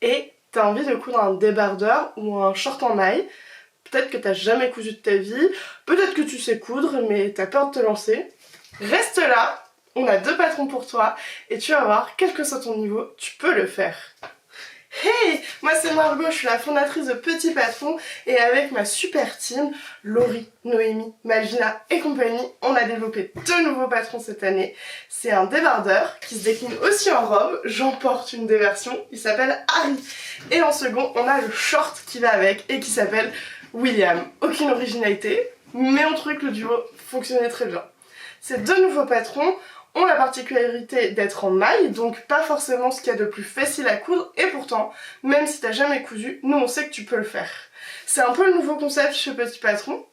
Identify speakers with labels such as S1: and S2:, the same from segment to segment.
S1: et t'as envie de coudre un débardeur ou un short en maille. Peut-être que t'as jamais cousu de ta vie, peut-être que tu sais coudre mais t'as peur de te lancer. Reste là, on a 2 patrons pour toi et tu vas voir, quel que soit ton niveau, tu peux le faire. Hey, moi c'est Margot, je suis la fondatrice de Petit Patron et avec ma super team, Laurie, Noémie, Malvina et compagnie, on a développé 2 nouveaux patrons cette année. C'est un débardeur qui se décline aussi en robe, j'en porte une des versions, il s'appelle Harry. Et en second, on a le short qui va avec et qui s'appelle William. Aucune originalité, mais on trouvait que le duo fonctionnait très bien. Ces 2 nouveaux patrons ont la particularité d'être en maille, donc pas forcément ce qu'il y a de plus facile à coudre, et pourtant, même si t'as jamais cousu, nous on sait que tu peux le faire. C'est un peu le nouveau concept chez Petit Patron.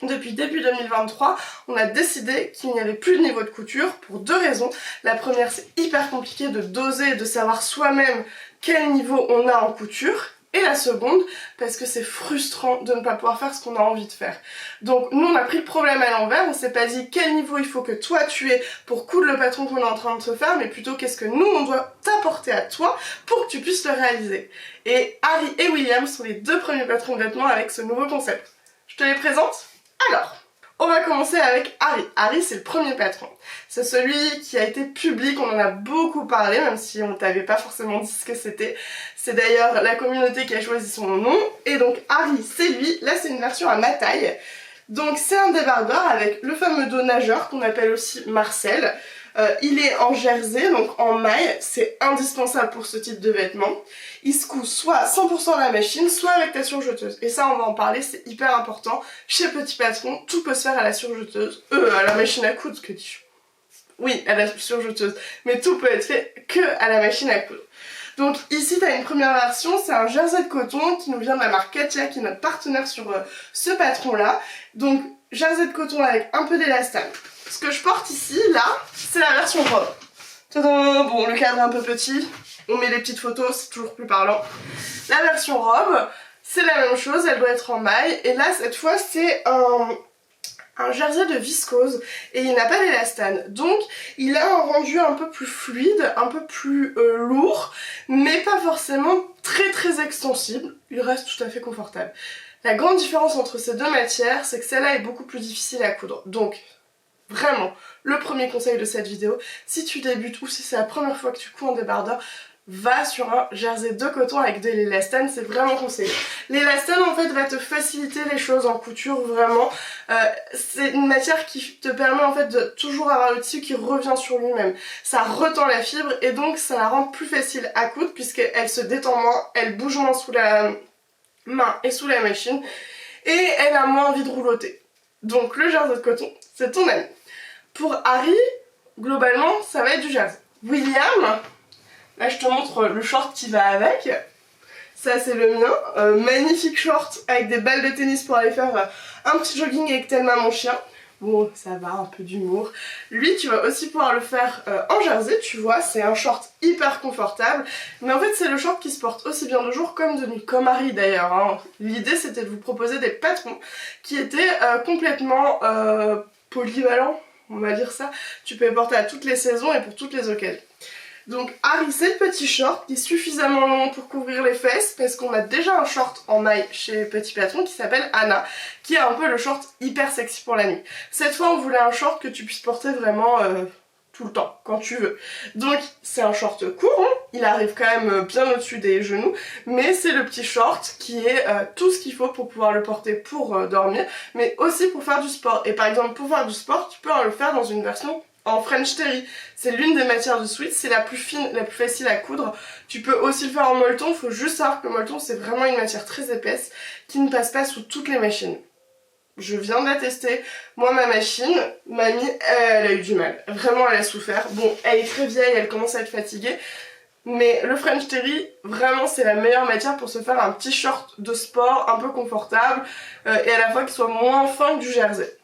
S1: Depuis début 2023, on a décidé qu'il n'y avait plus de niveau de couture pour 2 raisons. La première, c'est hyper compliqué de doser et de savoir soi-même quel niveau on a en couture. Et la seconde, parce que c'est frustrant de ne pas pouvoir faire ce qu'on a envie de faire. Donc nous on a pris le problème à l'envers, on s'est pas dit quel niveau il faut que toi tu aies pour coudre le patron qu'on est en train de se faire, mais plutôt qu'est-ce que nous on doit t'apporter à toi pour que tu puisses le réaliser. Et Harry et William sont les 2 premiers patrons de vêtements avec ce nouveau concept. Je te les présente? Alors, on va commencer avec Harry. Harry, c'est le premier patron. C'est celui qui a été public, on en a beaucoup parlé, même si on t'avait pas forcément dit ce que c'était. C'est d'ailleurs la communauté qui a choisi son nom. Et donc Harry, c'est lui. Là, c'est une version à ma taille. Donc c'est un débardeur avec le fameux dos nageur qu'on appelle aussi Marcel. Il est en jersey, donc en maille, c'est indispensable pour ce type de vêtement. Il se coud soit à 100% à la machine, soit avec ta surjeteuse. Et ça, on va en parler, c'est hyper important. Chez Petit Patron, tout peut se faire à la surjeteuse. À la machine à coudre, que dis-je? Oui, à la surjeteuse. Mais tout peut être fait que à la machine à coudre. Donc ici, tu as une première version, c'est un jersey de coton qui nous vient de la marque Katia, qui est notre partenaire sur ce patron-là. Donc, jersey de coton avec un peu d'élastane. Ce que je porte ici, là, c'est la version robe. Tadam! Bon, le cadre est un peu petit, on met des petites photos, c'est toujours plus parlant. La version robe, c'est la même chose, elle doit être en maille. Et là, cette fois, c'est un jersey de viscose et il n'a pas d'élastane. Donc, il a un rendu un peu plus fluide, un peu plus lourd, mais pas forcément très extensible. Il reste tout à fait confortable. La grande différence entre ces 2 matières, c'est que celle-là est beaucoup plus difficile à coudre. Donc, vraiment, le premier conseil de cette vidéo, si tu débutes ou si c'est la première fois que tu couds en débardeur, va sur un jersey de coton avec de l'élastane, c'est vraiment conseillé. L'élastane en fait va te faciliter les choses en couture, vraiment. C'est une matière qui te permet en fait de toujours avoir le tissu qui revient sur lui-même. Ça retend la fibre et donc ça la rend plus facile à coudre puisqu'elle se détend moins, elle bouge moins sous la main et sous la machine et elle a moins envie de roulotter. Donc le jersey de coton, c'est ton ami. Pour Harry, globalement, ça va être du jersey. William, là je te montre le short qui va avec. Ça c'est le mien. Magnifique short avec des balles de tennis pour aller faire un petit jogging avec Thelma mon chien. Bon, ça va, un peu d'humour. Lui, tu vas aussi pouvoir le faire en jersey, tu vois, c'est un short hyper confortable. Mais en fait, c'est le short qui se porte aussi bien de jour comme de nuit, comme Harry d'ailleurs. Hein. L'idée, c'était de vous proposer des patrons qui étaient complètement polyvalents, on va dire ça. Tu peux les porter à toutes les saisons et pour toutes les occasions. Donc Harry, c'est le petit short qui est suffisamment long pour couvrir les fesses parce qu'on a déjà un short en maille chez Petit Patron qui s'appelle Anna, qui est un peu le short hyper sexy pour la nuit. Cette fois, on voulait un short que tu puisses porter vraiment tout le temps, quand tu veux. Donc c'est un short court, hein, il arrive quand même bien au-dessus des genoux, mais c'est le petit short qui est tout ce qu'il faut pour pouvoir le porter pour dormir, mais aussi pour faire du sport. Et par exemple, pour faire du sport, tu peux le faire dans une version en French Terry. C'est l'une des matières de Sweet, c'est la plus fine, la plus facile à coudre. Tu peux aussi le faire en molleton, il faut juste savoir que le molleton c'est vraiment une matière très épaisse qui ne passe pas sous toutes les machines. Je viens de la tester, moi ma machine, mamie, elle a eu du mal, vraiment elle a souffert. Bon, elle est très vieille, elle commence à être fatiguée, mais le French Terry, vraiment c'est la meilleure matière pour se faire un petit short de sport un peu confortable et à la fois qui soit moins fin que du jersey.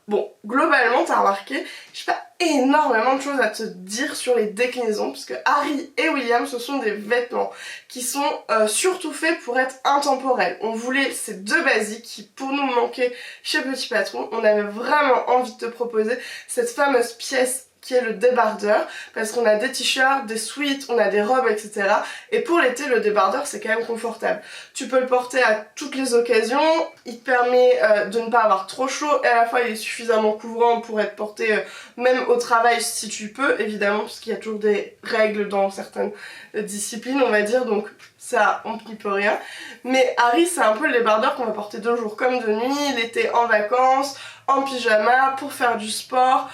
S1: Bon, globalement, t'as remarqué, j'ai pas énormément de choses à te dire sur les déclinaisons, puisque Harry et William, ce sont des vêtements qui sont surtout faits pour être intemporels. On voulait ces 2 basiques qui, pour nous, manquaient chez Petit Patron. On avait vraiment envie de te proposer cette fameuse pièce qui est le débardeur, parce qu'on a des t-shirts, des sweats, on a des robes, etc. Et pour l'été, le débardeur, c'est quand même confortable. Tu peux le porter à toutes les occasions, il te permet de ne pas avoir trop chaud, et à la fois il est suffisamment couvrant pour être porté même au travail si tu peux, évidemment, parce qu'il y a toujours des règles dans certaines disciplines, on va dire, donc ça, on n'y peut rien. Mais Harry, c'est un peu le débardeur qu'on va porter de jour comme de nuit, l'été en vacances, en pyjama, pour faire du sport,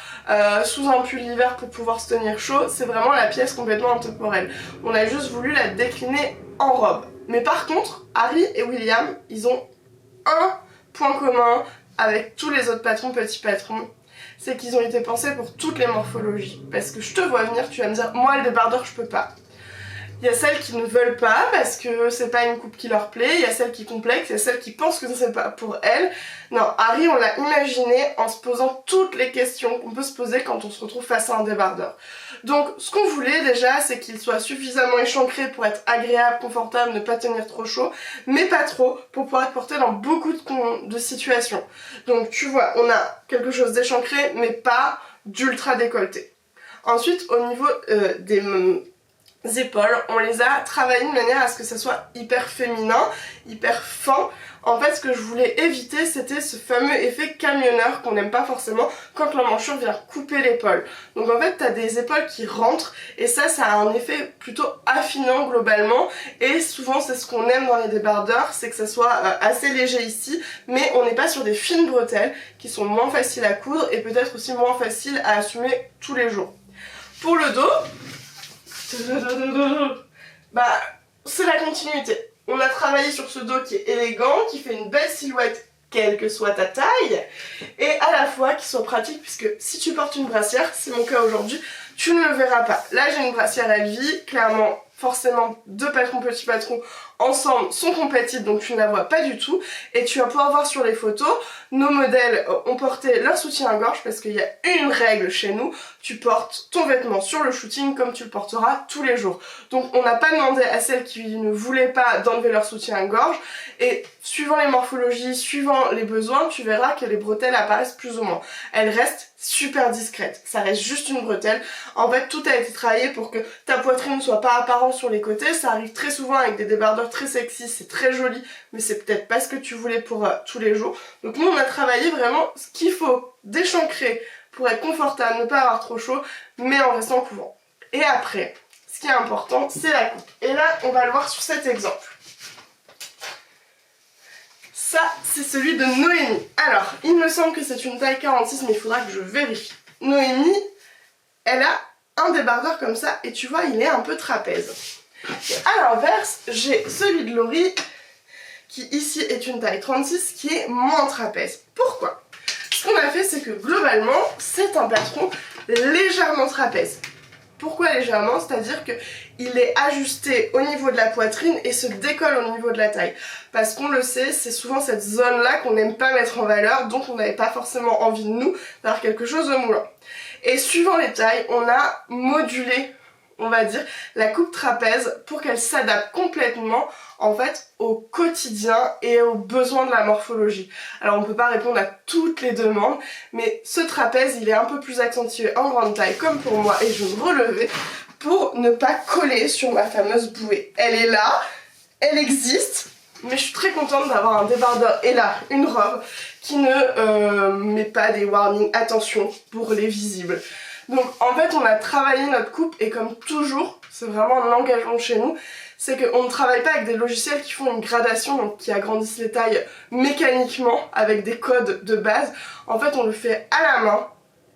S1: sous un pull l'hiver pour pouvoir se tenir chaud. C'est vraiment la pièce complètement intemporelle. On a juste voulu la décliner en robe. Mais par contre, Harry et William, ils ont un point commun avec tous les autres patrons, petits patrons. C'est qu'ils ont été pensés pour toutes les morphologies. Parce que je te vois venir, tu vas me dire, moi le débardeur je peux pas. Il y a celles qui ne veulent pas parce que c'est pas une coupe qui leur plaît, il y a celles qui complexent, il y a celles qui pensent que c'est pas pour elles. Non, Harry, on l'a imaginé en se posant toutes les questions qu'on peut se poser quand on se retrouve face à un débardeur. Donc, ce qu'on voulait déjà, c'est qu'il soit suffisamment échancré pour être agréable, confortable, ne pas tenir trop chaud, mais pas trop, pour pouvoir être porté dans beaucoup de situations. Donc, tu vois, on a quelque chose d'échancré, mais pas d'ultra décolleté. Ensuite, au niveau des épaules, on les a travaillées de manière à ce que ça soit hyper féminin, hyper fin. En fait, ce que je voulais éviter, c'était ce fameux effet camionneur qu'on n'aime pas forcément quand l'emmanchure vient couper l'épaule. Donc en fait, t'as des épaules qui rentrent et ça a un effet plutôt affinant globalement. Et souvent, c'est ce qu'on aime dans les débardeurs, c'est que ça soit assez léger ici, mais on n'est pas sur des fines bretelles qui sont moins faciles à coudre et peut-être aussi moins faciles à assumer tous les jours. Pour le dos, bah, c'est la continuité. On a travaillé sur ce dos qui est élégant, qui fait une belle silhouette quelle que soit ta taille, et à la fois qui soit pratique, puisque si tu portes une brassière, c'est mon cas aujourd'hui, tu ne le verras pas. Là j'ai une brassière LV, clairement, forcément deux patrons, petits patrons ensemble sont compatibles, donc tu ne la vois pas du tout, et tu vas pouvoir voir sur les photos, nos modèles ont porté leur soutien-gorge, parce qu'il y a une règle chez nous, tu portes ton vêtement sur le shooting comme tu le porteras tous les jours. Donc on n'a pas demandé à celles qui ne voulaient pas d'enlever leur soutien-gorge, et suivant les morphologies, suivant les besoins, tu verras que les bretelles apparaissent plus ou moins. Elles restent super discrètes, ça reste juste une bretelle. En fait, tout a été travaillé pour que ta poitrine ne soit pas apparente sur les côtés. Ça arrive très souvent avec des débardeurs très sexy, c'est très joli, mais c'est peut-être pas ce que tu voulais pour tous les jours. Donc nous, on a travaillé vraiment ce qu'il faut d'échancrer pour être confortable, ne pas avoir trop chaud, mais en restant couvrant. Et après, ce qui est important, c'est la coupe. Et là, on va le voir sur cet exemple. Ça, c'est celui de Noémie. Alors, il me semble que c'est une taille 46, mais il faudra que je vérifie. Noémie, elle a un débardeur comme ça, et tu vois, il est un peu trapèze. Et à l'inverse, j'ai celui de Laurie, qui ici est une taille 36, qui est moins trapèze. Pourquoi? Ce qu'on a fait, c'est que globalement, c'est un patron légèrement trapèze. Pourquoi légèrement? C'est-à-dire qu'il est ajusté au niveau de la poitrine et se décolle au niveau de la taille. Parce qu'on le sait, c'est souvent cette zone-là qu'on n'aime pas mettre en valeur, donc on n'avait pas forcément envie de nous d'avoir quelque chose de moulant. Et suivant les tailles, on a modulé, on va dire, la coupe trapèze pour qu'elle s'adapte complètement en fait au quotidien et aux besoins de la morphologie. Alors on peut pas répondre à toutes les demandes, mais ce trapèze il est un peu plus accentué en grande taille comme pour moi et je vais me relever pour ne pas coller sur ma fameuse bouée. Elle est là, elle existe, mais je suis très contente d'avoir un débardeur et là une robe qui ne met pas des warnings attention pour les visibles. Donc en fait on a travaillé notre coupe et comme toujours, c'est vraiment l'engagement chez nous, c'est qu'on ne travaille pas avec des logiciels qui font une gradation, donc qui agrandissent les tailles mécaniquement avec des codes de base. En fait on le fait à la main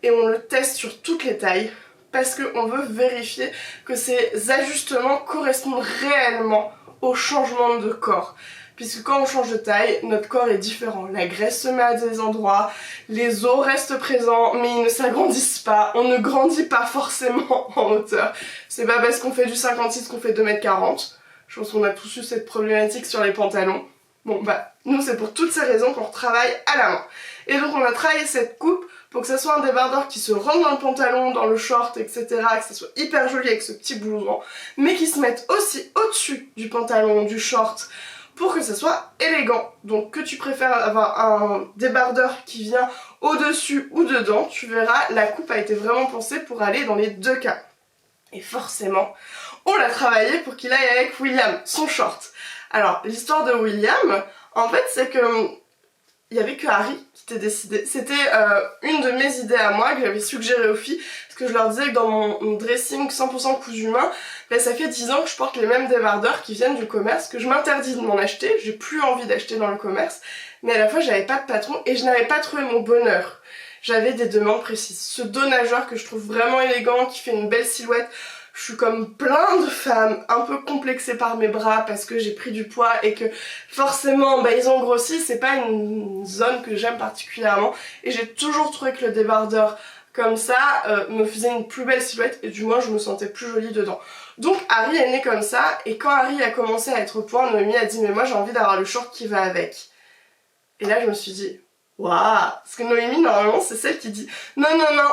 S1: et on le teste sur toutes les tailles parce qu'on veut vérifier que ces ajustements correspondent réellement au changement de corps. Puisque quand on change de taille, notre corps est différent. La graisse se met à des endroits, les os restent présents, mais ils ne s'agrandissent pas. On ne grandit pas forcément en hauteur. C'est pas parce qu'on fait du 56 qu'on fait 2m40. Je pense qu'on a tous eu cette problématique sur les pantalons. Bon bah, nous c'est pour toutes ces raisons qu'on travaille à la main. Et donc on a travaillé cette coupe pour que ça soit un débardeur qui se rentre dans le pantalon, dans le short, etc. Que ça soit hyper joli avec ce petit blouson, mais qui se mette aussi au-dessus du pantalon, du short, pour que ce soit élégant. Donc que tu préfères avoir un débardeur qui vient au-dessus ou dedans, tu verras, la coupe a été vraiment pensée pour aller dans les deux cas. Et forcément, on l'a travaillé pour qu'il aille avec William, son short. Alors, l'histoire de William, en fait, c'est que il y avait que Harry qui était décidé. C'était une de mes idées à moi que j'avais suggéré aux filles, parce que je leur disais que dans mon dressing 100% cousu main, ben, ça fait 10 ans que je porte les mêmes débardeurs qui viennent du commerce, que je m'interdis de m'en acheter, j'ai plus envie d'acheter dans le commerce, mais à la fois j'avais pas de patron et je n'avais pas trouvé mon bonheur. J'avais des demandes précises. Ce dos nageur que je trouve vraiment élégant, qui fait une belle silhouette. Je suis comme plein de femmes un peu complexées par mes bras parce que j'ai pris du poids et que forcément ils ont grossi, c'est pas une zone que j'aime particulièrement et j'ai toujours trouvé que le débardeur comme ça me faisait une plus belle silhouette et du moins je me sentais plus jolie dedans. Donc Harry est né comme ça et quand Harry a commencé à être au point, Noémie a dit mais moi j'ai envie d'avoir le short qui va avec. Et là je me suis dit waouh, parce que Noémie normalement c'est celle qui dit non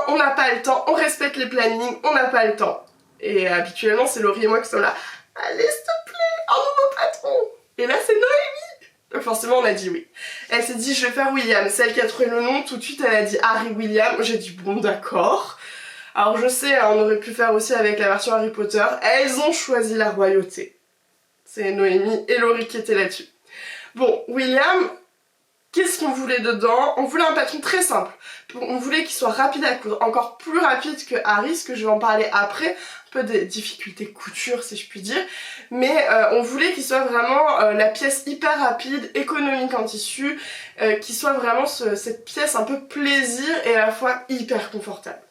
S1: on n'a pas le temps, on respecte les plannings, on n'a pas le temps. Et habituellement, c'est Laurie et moi qui sommes là. Allez, s'il te plaît, un nouveau patron. Et là, c'est Noémie. Donc forcément, on a dit oui. Elle s'est dit, je vais faire William. Celle qui a trouvé le nom, tout de suite, elle a dit Harry William. J'ai dit, bon, d'accord. Alors, je sais, on aurait pu faire aussi avec la version Harry Potter. Elles ont choisi la royauté. C'est Noémie et Laurie qui étaient là-dessus. Bon, William... Qu'est-ce qu'on voulait dedans? On voulait un patron très simple. On voulait qu'il soit rapide à coudre, encore plus rapide que Harry, ce que je vais en parler après, un peu des difficultés couture si je puis dire, mais on voulait qu'il soit vraiment la pièce hyper rapide, économique en tissu, qui soit vraiment cette pièce un peu plaisir et à la fois hyper confortable.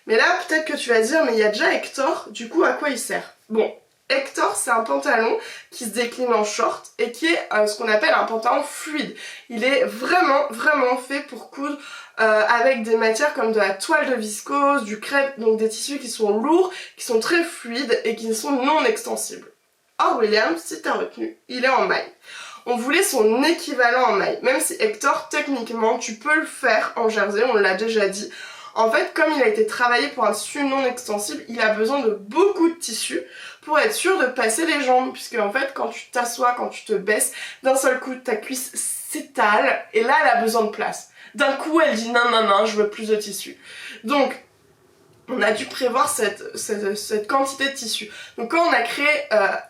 S1: Mais là peut-être que tu vas dire, mais il y a déjà Hector, du coup à quoi il sert? Bon. Hector, c'est un pantalon qui se décline en short et qui est ce qu'on appelle un pantalon fluide. Il est vraiment fait pour coudre avec des matières comme de la toile de viscose, du crêpe, donc des tissus qui sont lourds, qui sont très fluides et qui sont non extensibles. Or William, si t'as retenu, il est en maille. On voulait son équivalent en maille, même si Hector, techniquement, tu peux le faire en jersey, on l'a déjà dit. En fait, comme il a été travaillé pour un tissu non extensible, il a besoin de beaucoup de tissu pour être sûr de passer les jambes. Puisque en fait, quand tu t'assois, quand tu te baisses, d'un seul coup, ta cuisse s'étale et là, elle a besoin de place. D'un coup, elle dit non, je veux plus de tissu. Donc, on a dû prévoir cette quantité de tissu. Donc quand on a créé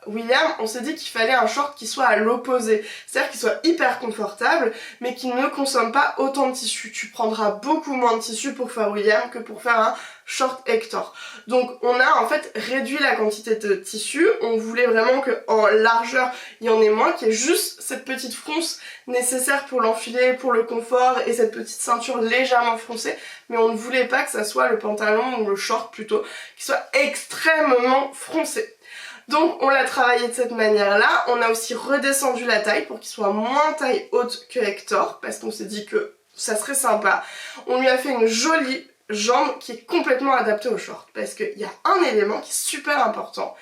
S1: William, on s'est dit qu'il fallait un short qui soit à l'opposé. C'est-à-dire qu'il soit hyper confortable, mais qui ne consomme pas autant de tissu. Tu prendras beaucoup moins de tissu pour faire William que pour faire un short Hector. Donc on a en fait réduit la quantité de tissu. On voulait vraiment qu'en largeur, il y en ait moins, qu'il y ait juste cette petite fronce nécessaire pour l'enfiler, pour le confort, et cette petite ceinture légèrement froncée. Mais on ne voulait pas que ça soit le pantalon ou le short plutôt, qui soit extrêmement froncé. Donc on l'a travaillé de cette manière-là. On a aussi redescendu la taille pour qu'il soit moins taille haute que Hector, parce qu'on s'est dit que ça serait sympa. On lui a fait une jolie jambe qui est complètement adaptée au short, parce qu'il y a un élément qui est super important.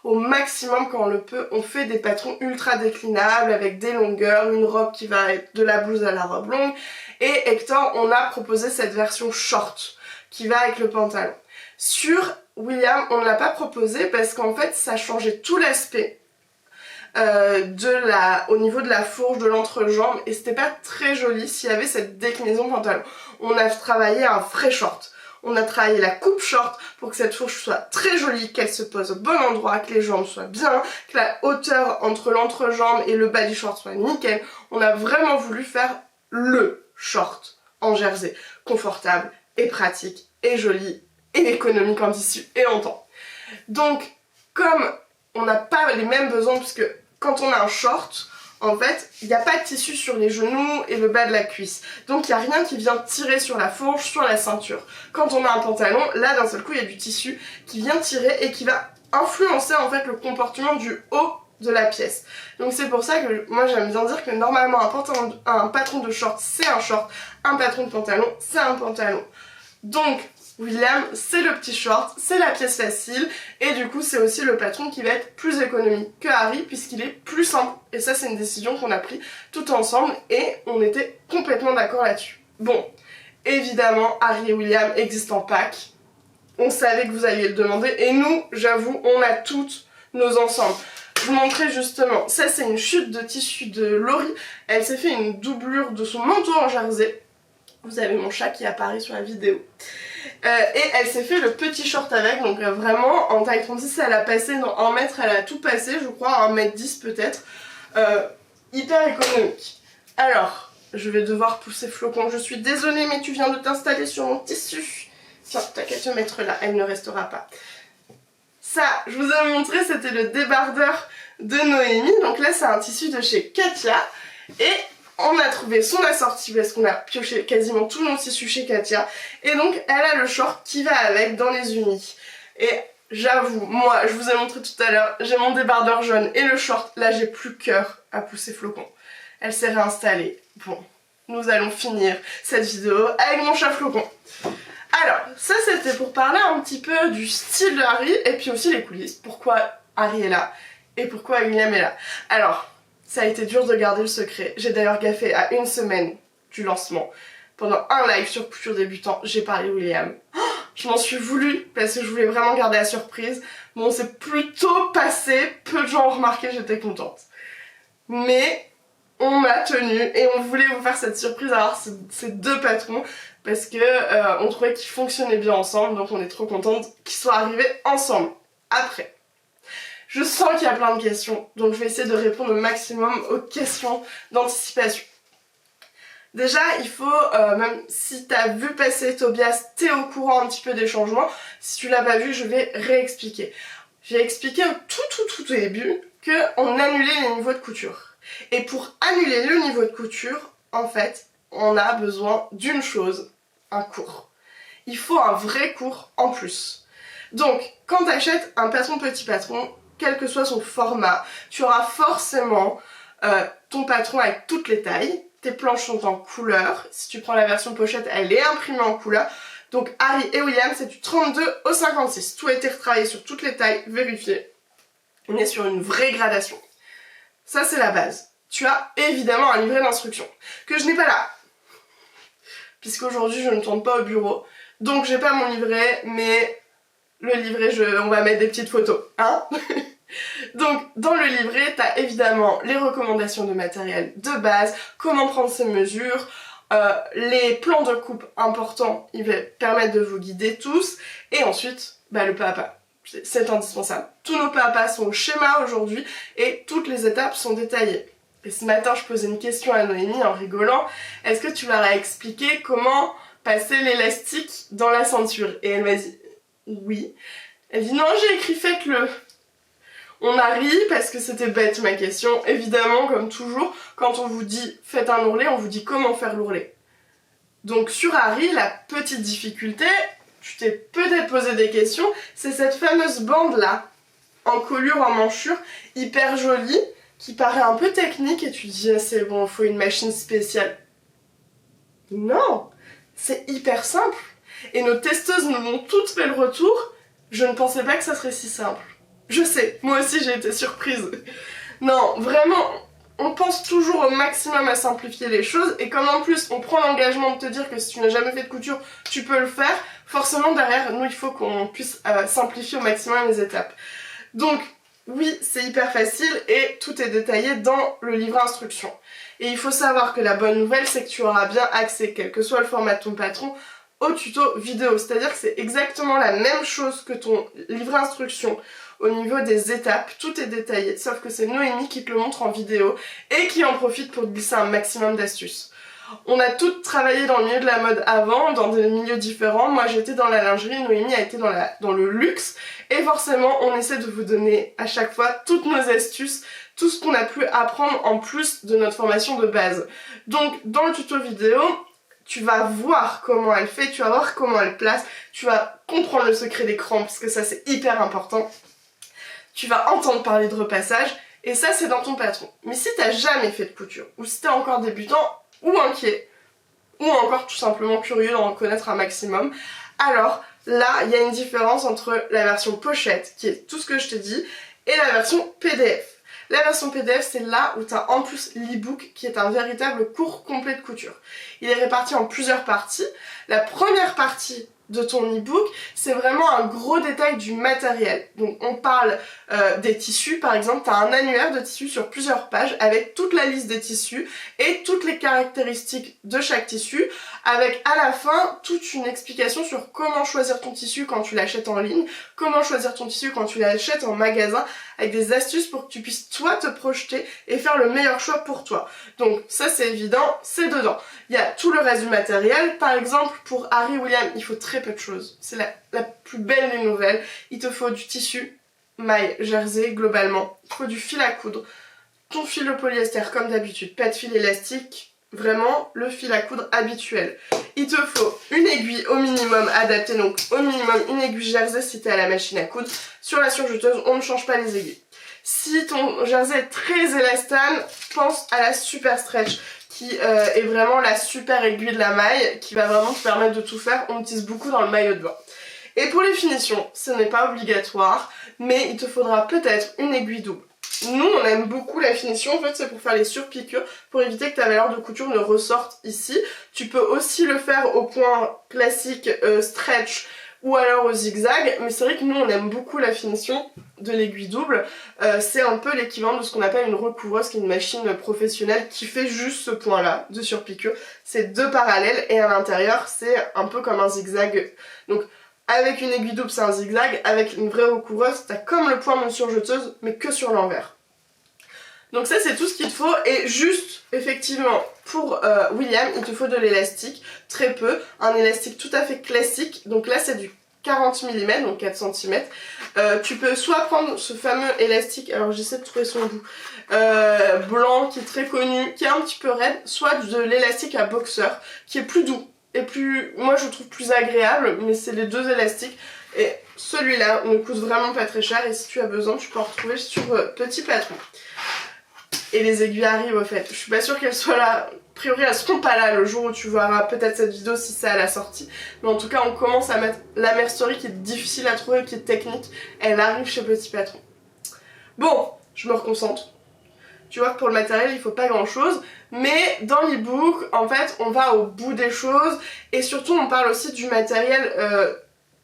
S1: Au maximum quand on le peut, on fait des patrons ultra déclinables avec des longueurs, une robe qui va être de la blouse à la robe longue. Et Hector, on a proposé cette version short qui va avec le pantalon. Sur William, on ne l'a pas proposé parce qu'en fait, ça changeait tout l'aspect au niveau de la fourche, de l'entrejambe, et c'était pas très joli s'il y avait cette déclinaison pantalon. On a travaillé un vrai short. On a travaillé la coupe short pour que cette fourche soit très jolie, qu'elle se pose au bon endroit, que les jambes soient bien, que la hauteur entre l'entrejambe et le bas du short soit nickel. On a vraiment voulu faire le short en jersey, confortable et pratique et joli et économique en tissu et en temps. Donc, comme on n'a pas les mêmes besoins, puisque quand on a un short, en fait, il n'y a pas de tissu sur les genoux et le bas de la cuisse. Donc il n'y a rien qui vient tirer sur la fourche, sur la ceinture. Quand on a un pantalon, là d'un seul coup, il y a du tissu qui vient tirer et qui va influencer en fait le comportement du haut de la pièce. Donc c'est pour ça que moi j'aime bien dire que normalement un patron de short c'est un short, un patron de pantalon c'est un pantalon. Donc William, c'est le petit short, c'est la pièce facile, et du coup c'est aussi le patron qui va être plus économique que Harry puisqu'il est plus simple. Et ça c'est une décision qu'on a prise tout ensemble et on était complètement d'accord là-dessus. Bon, évidemment Harry et William existent en pack, on savait que vous alliez le demander, et nous, j'avoue, on a toutes nos ensembles. je vous montrais justement, ça c'est une chute de tissu de Laurie, elle s'est fait une doublure de son manteau en jersey. Vous avez mon chat qui apparaît sur la vidéo. Et elle s'est fait le petit short avec, donc vraiment en taille 36 elle a passé dans 1 mètre, elle a tout passé je crois, 1m10 peut-être. Hyper économique. Alors, je vais devoir pousser Flocon, je suis désolée mais tu viens de t'installer sur mon tissu. Tiens, t'as qu'à te mettre là, elle ne restera pas. Ça, je vous ai montré, c'était le débardeur de Noémie. Donc là, c'est un tissu de chez Katia. Et on a trouvé son assorti parce qu'on a pioché quasiment tous nos tissus chez Katia. Et donc, elle a le short qui va avec dans les unis. Et j'avoue, moi, je vous ai montré tout à l'heure, j'ai mon débardeur jaune et le short. Là, j'ai plus cœur à pousser Flocon. Elle s'est réinstallée. Bon, nous allons finir cette vidéo avec mon chat Flocon. Alors, ça c'était pour parler un petit peu du style de Harry et puis aussi les coulisses. Pourquoi Harry est là et pourquoi William est là. Alors, ça a été dur de garder le secret. J'ai d'ailleurs gaffé à 1 semaine du lancement. Pendant un live sur couture débutant, j'ai parlé William. Oh, je m'en suis voulu parce que je voulais vraiment garder la surprise. Bon, c'est plutôt passé. Peu de gens ont remarqué, j'étais contente. Mais on m'a tenu et on voulait vous faire cette surprise à avoir ces 2 patrons. Parce que on trouvait qu'ils fonctionnaient bien ensemble, donc on est trop contente qu'ils soient arrivés ensemble. Après, je sens qu'il y a plein de questions, donc je vais essayer de répondre au maximum aux questions d'anticipation. Déjà, il faut, même si tu as vu passer Tobias, t'es au courant un petit peu des changements. Si tu l'as pas vu, je vais réexpliquer. J'ai expliqué au tout début qu'on annulait les niveaux de couture. Et pour annuler le niveau de couture, en fait, on a besoin d'une chose, un cours. Il faut un vrai cours en plus. Donc, quand tu achètes un patron petit patron, quel que soit son format, tu auras forcément ton patron avec toutes les tailles. Tes planches sont en couleur. Si tu prends la version pochette, elle est imprimée en couleur. Donc Harry et William, c'est du 32 au 56. Tout a été retravaillé sur toutes les tailles, vérifié. On est sur une vraie gradation. Ça, c'est la base. Tu as évidemment un livret d'instructions que je n'ai pas là, puisqu'aujourd'hui je ne tourne pas au bureau, donc j'ai pas mon livret, mais le livret, on va mettre des petites photos, hein. Donc dans le livret, t'as évidemment les recommandations de matériel de base, comment prendre ses mesures, les plans de coupe importants, ils vont permettre de vous guider tous, et ensuite, le pas à pas. C'est indispensable. Tous nos pas à pas sont au schéma aujourd'hui, et toutes les étapes sont détaillées. Et ce matin, je posais une question à Noémie en rigolant. Est-ce que tu leur as expliqué comment passer l'élastique dans la ceinture? Et elle m'a dit oui. Elle dit non, j'ai écrit faites-le. On a ri parce que c'était bête ma question. Évidemment, comme toujours, quand on vous dit faites un ourlet, on vous dit comment faire l'ourlet. Donc sur Harry, la petite difficulté, tu t'es peut-être posé des questions, c'est cette fameuse bande là, en colure, en manchure, hyper jolie, qui paraît un peu technique et tu te dis c'est bon, il faut une machine spéciale. Non, c'est hyper simple. Et nos testeuses nous ont toutes fait le retour. Je ne pensais pas que ça serait si simple. Je sais, moi aussi j'ai été surprise. Non, vraiment, on pense toujours au maximum à simplifier les choses. Et comme en plus on prend l'engagement de te dire que si tu n'as jamais fait de couture, tu peux le faire, forcément derrière, nous il faut qu'on puisse simplifier au maximum les étapes. Donc, oui, c'est hyper facile et tout est détaillé dans le livret instruction. Et il faut savoir que la bonne nouvelle, c'est que tu auras bien accès, quel que soit le format de ton patron, au tuto vidéo. C'est-à-dire que c'est exactement la même chose que ton livret instruction au niveau des étapes. Tout est détaillé, sauf que c'est Noémie qui te le montre en vidéo et qui en profite pour te glisser un maximum d'astuces. On a toutes travaillé dans le milieu de la mode avant, dans des milieux différents. Moi j'étais dans la lingerie, Noémie a été dans le luxe. Et forcément on essaie de vous donner à chaque fois toutes nos astuces, tout ce qu'on a pu apprendre en plus de notre formation de base. Donc dans le tuto vidéo, tu vas voir comment elle fait, tu vas voir comment elle place, tu vas comprendre le secret des crans, parce que ça c'est hyper important. Tu vas entendre parler de repassage, et ça c'est dans ton patron. Mais si t'as jamais fait de couture, ou si t'es encore débutant, ou inquiet, ou encore tout simplement curieux d'en connaître un maximum, alors là il y a une différence entre la version pochette, qui est tout ce que je t'ai dit, et la version PDF. La version PDF, c'est là où tu as en plus l'e-book qui est un véritable cours complet de couture. Il est réparti en plusieurs parties. La première partie, de ton e-book, c'est vraiment un gros détail du matériel. Donc on parle des tissus, par exemple, tu as un annuaire de tissus sur plusieurs pages avec toute la liste des tissus et toutes les caractéristiques de chaque tissu, avec à la fin toute une explication sur comment choisir ton tissu quand tu l'achètes en ligne, comment choisir ton tissu quand tu l'achètes en magasin, avec des astuces pour que tu puisses toi te projeter et faire le meilleur choix pour toi. Donc ça c'est évident, c'est dedans. Il y a tout le reste du matériel, par exemple pour Harry William, il faut très peu de choses. C'est la plus belle des nouvelles. Il te faut du tissu, maille, jersey globalement. Il faut du fil à coudre, ton fil de polyester comme d'habitude, pas de fil élastique, vraiment le fil à coudre habituel. Il te faut une aiguille au minimum adaptée, donc au minimum une aiguille jersey si t'es à la machine à coudre. Sur la surjeteuse, on ne change pas les aiguilles. Si ton jersey est très élastane, pense à la super stretch qui est vraiment la super aiguille de la maille qui va vraiment te permettre de tout faire. On utilise beaucoup dans le maillot de bain. Et pour les finitions, ce n'est pas obligatoire, mais il te faudra peut-être une aiguille double. Nous, on aime beaucoup la finition, en fait, c'est pour faire les surpiqûres, pour éviter que ta valeur de couture ne ressorte ici. Tu peux aussi le faire au point classique stretch ou alors au zigzag, mais c'est vrai que nous, on aime beaucoup la finition de l'aiguille double. C'est un peu l'équivalent de ce qu'on appelle une recouvreuse, qui est une machine professionnelle qui fait juste ce point-là de surpiqûre. C'est deux parallèles et à l'intérieur, c'est un peu comme un zigzag. Donc, avec une aiguille double, c'est un zigzag. Avec une vraie recouvreuse, t'as comme le point de surjeteuse, mais que sur l'envers. Donc ça, c'est tout ce qu'il te faut. Et juste, effectivement, pour William, il te faut de l'élastique. Très peu. Un élastique tout à fait classique. Donc là, c'est du 40 mm, donc 4 cm. Tu peux soit prendre ce fameux élastique, alors j'essaie de trouver son bout, blanc, qui est très connu, qui est un petit peu raide, soit de l'élastique à boxeur, qui est plus doux. Et plus, moi je trouve plus agréable, mais c'est les deux élastiques. Et celui-là ne coûte vraiment pas très cher, et si tu as besoin, tu peux en retrouver sur Petit Patron. Et les aiguilles arrivent au fait. Je suis pas sûre qu'elles soient là. A priori, elles seront pas là le jour où tu verras peut-être cette vidéo si c'est à la sortie. Mais en tout cas, on commence à mettre la mercerie qui est difficile à trouver, qui est technique. Elle arrive chez Petit Patron. Bon, je me reconcentre. Tu vois que pour le matériel, il faut pas grand chose. Mais dans l'e-book, en fait, on va au bout des choses. Et surtout, on parle aussi du matériel,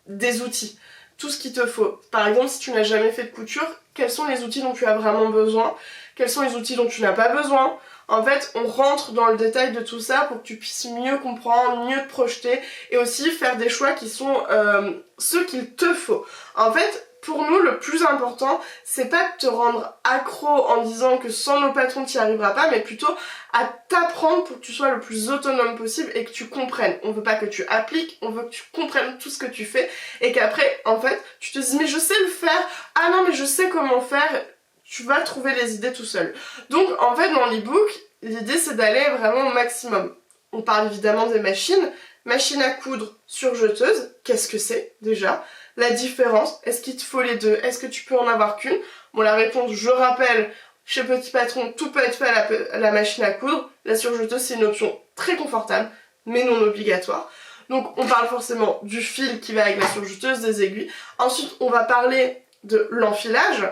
S1: des outils. Tout ce qu'il te faut. Par exemple, si tu n'as jamais fait de couture, quels sont les outils dont tu as vraiment besoin? Quels sont les outils dont tu n'as pas besoin? En fait, on rentre dans le détail de tout ça pour que tu puisses mieux comprendre, mieux te projeter et aussi faire des choix qui sont ceux qu'il te faut. En fait, pour nous, le plus important, c'est pas de te rendre accro en disant que sans nos patrons, tu n'y arriveras pas, mais plutôt à t'apprendre pour que tu sois le plus autonome possible et que tu comprennes. On veut pas que tu appliques, on veut que tu comprennes tout ce que tu fais et qu'après, en fait, tu te dis mais je sais le faire, ah non mais je sais comment faire. Tu vas trouver les idées tout seul. Donc en fait dans l'e-book, l'idée c'est d'aller vraiment au maximum. On parle évidemment des machines. Machine à coudre, surjeteuse, qu'est-ce que c'est déjà? La différence, est-ce qu'il te faut les deux? Est-ce que tu peux en avoir qu'une? Bon la réponse, je rappelle, chez Petit Patron, tout peut être fait à la machine à coudre. La surjeteuse c'est une option très confortable, mais non obligatoire. Donc on parle forcément du fil qui va avec la surjeteuse, des aiguilles. Ensuite on va parler de l'enfilage.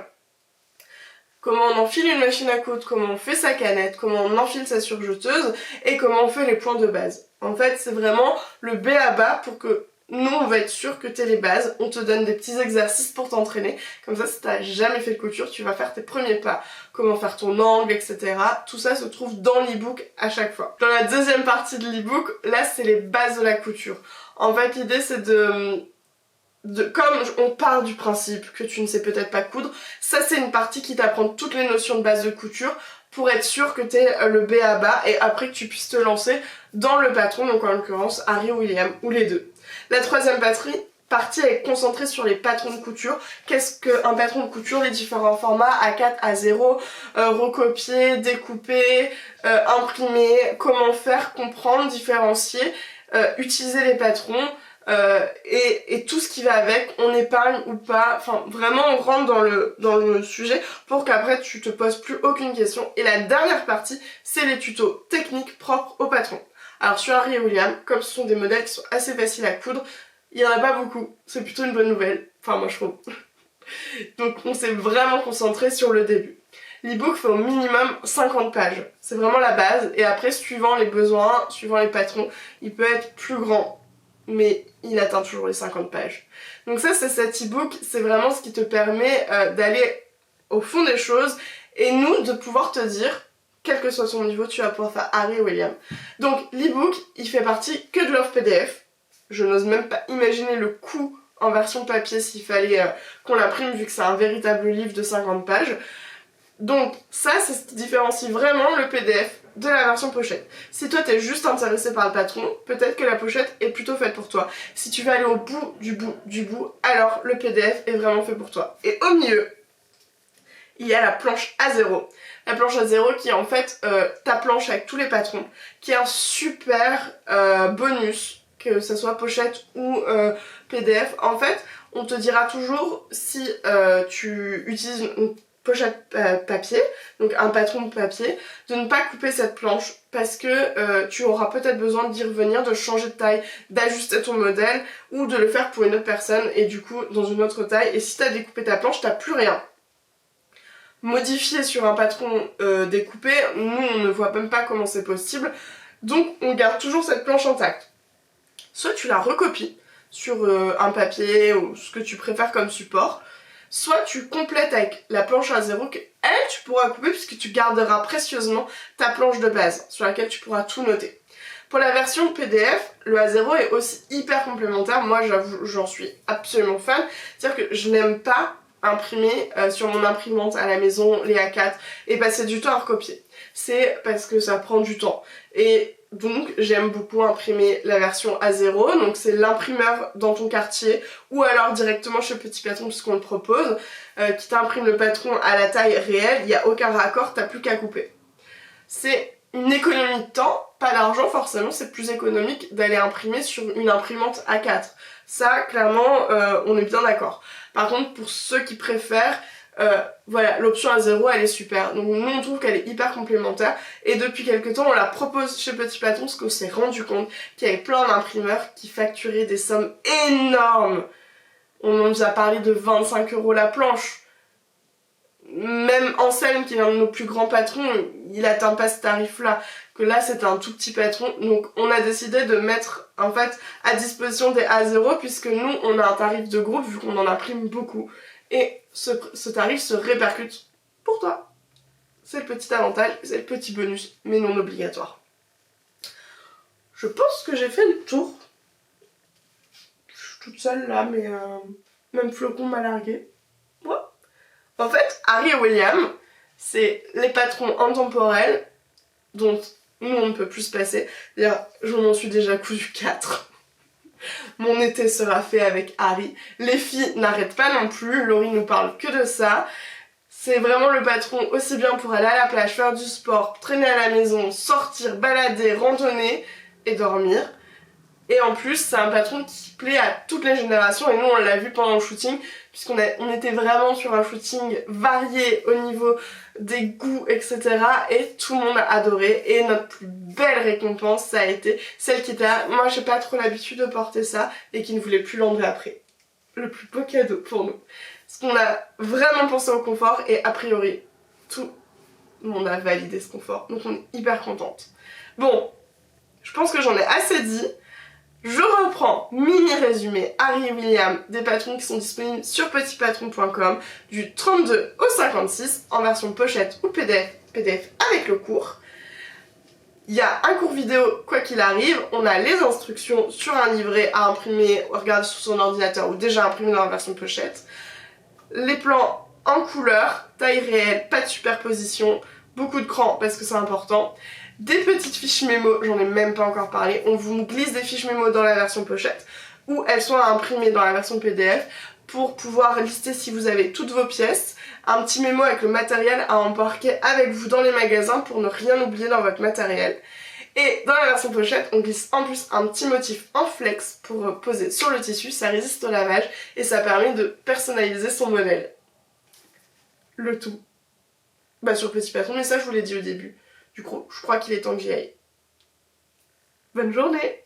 S1: Comment on enfile une machine à coudre, comment on fait sa canette, comment on enfile sa surjeteuse et comment on fait les points de base. En fait, c'est vraiment le b.a.-ba pour que nous, on va être sûr que t'aies les bases. On te donne des petits exercices pour t'entraîner. Comme ça, si t'as jamais fait de couture, tu vas faire tes premiers pas. Comment faire ton angle, etc. Tout ça se trouve dans l'e-book à chaque fois. Dans la deuxième partie de l'e-book, là, c'est les bases de la couture. En fait, l'idée, c'est comme on part du principe que tu ne sais peut-être pas coudre, ça c'est une partie qui t'apprend toutes les notions de base de couture pour être sûr que tu aies le b.a.-ba et après que tu puisses te lancer dans le patron, donc en l'occurrence Harry ou William ou les deux. La troisième partie est concentrée sur les patrons de couture. Qu'est-ce qu'un patron de couture? Les différents formats A4, A0, recopier, découper, imprimer, comment faire, comprendre, différencier, utiliser les patrons. Et tout ce qui va avec, on épargne ou pas, enfin vraiment on rentre dans le sujet pour qu'après tu te poses plus aucune question. Et la dernière partie, c'est les tutos techniques propres au patron. Alors sur Harry et William, comme ce sont des modèles qui sont assez faciles à coudre, il n'y en a pas beaucoup, c'est plutôt une bonne nouvelle, enfin moi je trouve. Donc on s'est vraiment concentré sur le début. L'e-book fait au minimum 50 pages, c'est vraiment la base, et après suivant les besoins, suivant les patrons, il peut être plus grand. mais il atteint toujours les 50 pages. Donc ça, c'est cet e-book, c'est vraiment ce qui te permet d'aller au fond des choses et nous de pouvoir te dire, quel que soit son niveau, tu vas pouvoir faire Harry et William. Donc l'e-book, il fait partie que de l'offre PDF. Je n'ose même pas imaginer le coût en version papier s'il fallait qu'on l'imprime vu que c'est un véritable livre de 50 pages. Donc ça, c'est ce qui différencie vraiment le PDF de la version pochette. Si toi t'es juste intéressé par le patron, peut-être que la pochette est plutôt faite pour toi. Si tu veux aller au bout du bout du bout, alors le PDF est vraiment fait pour toi. Et au milieu, il y a la planche A0. La planche A0 qui est en fait ta planche avec tous les patrons, qui est un super bonus, que ce soit pochette ou PDF. En fait, on te dira toujours si tu utilises une pochette papier, donc un patron de papier, de ne pas couper cette planche parce que tu auras peut-être besoin d'y revenir, de changer de taille, d'ajuster ton modèle ou de le faire pour une autre personne et du coup dans une autre taille. Et si tu as découpé ta planche, tu n'as plus rien. Modifier sur un patron découpé, nous on ne voit même pas comment c'est possible, donc on garde toujours cette planche intacte. Soit tu la recopies sur un papier ou ce que tu préfères comme support, soit tu complètes avec la planche A0 que elle tu pourras couper puisque tu garderas précieusement ta planche de base sur laquelle tu pourras tout noter. Pour la version PDF, le A0 est aussi hyper complémentaire, moi j'avoue j'en suis absolument fan, c'est-à-dire que je n'aime pas imprimer sur mon imprimante à la maison les A4 et passer du temps à recopier. C'est parce que ça prend du temps. Et donc j'aime beaucoup imprimer la version A0, donc c'est l'imprimeur dans ton quartier ou alors directement chez Petit Patron puisqu'on le propose, qui t'imprime le patron à la taille réelle, il n'y a aucun raccord, t'as plus qu'à couper. C'est une économie de temps, pas d'argent forcément, c'est plus économique d'aller imprimer sur une imprimante A4. Ça, clairement, on est bien d'accord. Par contre, pour ceux qui préfèrent, voilà, l'option A0, elle est super. Donc nous, on trouve qu'elle est hyper complémentaire. Et depuis quelques temps, on la propose chez Petit Patron parce qu'on s'est rendu compte qu'il y avait plein d'imprimeurs qui facturaient des sommes énormes. On nous a parlé de 25 € la planche. Même Anselme, qui est l'un de nos plus grands patrons, il atteint pas ce tarif-là. Que là, c'était un tout petit patron. Donc, on a décidé de mettre, en fait, à disposition des A0, puisque nous, on a un tarif de groupe, vu qu'on en imprime beaucoup. Et ce tarif se répercute pour toi. C'est le petit avantage, c'est le petit bonus, mais non obligatoire. Je pense que j'ai fait le tour. Je suis toute seule là, mais même Flocon m'a largué. Ouais. En fait, Harry et William, c'est les patrons intemporels dont nous on ne peut plus se passer. D'ailleurs, je m'en suis déjà cousu 4. Mon été sera fait avec Harry. Les filles n'arrêtent pas non plus, Laurie nous parle que de ça. C'est vraiment le patron aussi bien pour aller à la plage, faire du sport, traîner à la maison, sortir, balader, randonner et dormir. Et en plus, c'est un patron qui plaît à toutes les générations et nous on l'a vu pendant le shooting puisqu'on était vraiment sur un shooting varié au niveau des goûts, etc. Et tout le monde a adoré et notre plus belle récompense, ça a été celle qui était là. Moi j'ai pas trop l'habitude de porter ça et qui ne voulait plus l'enlever après. Le plus beau cadeau pour nous. Parce qu'on a vraiment pensé au confort et a priori, tout le monde a validé ce confort. Donc on est hyper contente. Bon, je pense que j'en ai assez dit. Je reprends mini résumé Harry et William des patrons qui sont disponibles sur petitpatron.com du 32 au 56 en version pochette ou PDF avec le cours. Il y a un cours vidéo quoi qu'il arrive, on a les instructions sur un livret à imprimer, regarder sur son ordinateur ou déjà imprimé dans la version pochette. Les plans en couleur, taille réelle, pas de superposition, beaucoup de crans parce que c'est important. Des petites fiches mémo, j'en ai même pas encore parlé, on vous glisse des fiches mémo dans la version pochette ou elles sont imprimées dans la version PDF pour pouvoir lister si vous avez toutes vos pièces, un petit mémo avec le matériel à embarquer avec vous dans les magasins pour ne rien oublier dans votre matériel. Et dans la version pochette, on glisse en plus un petit motif en flex pour poser sur le tissu, ça résiste au lavage et ça permet de personnaliser son modèle. Le tout. Bah sur Petit Patron, mais ça je vous l'ai dit au début. Du coup, je crois qu'il est temps que j'y aille. Bonne journée!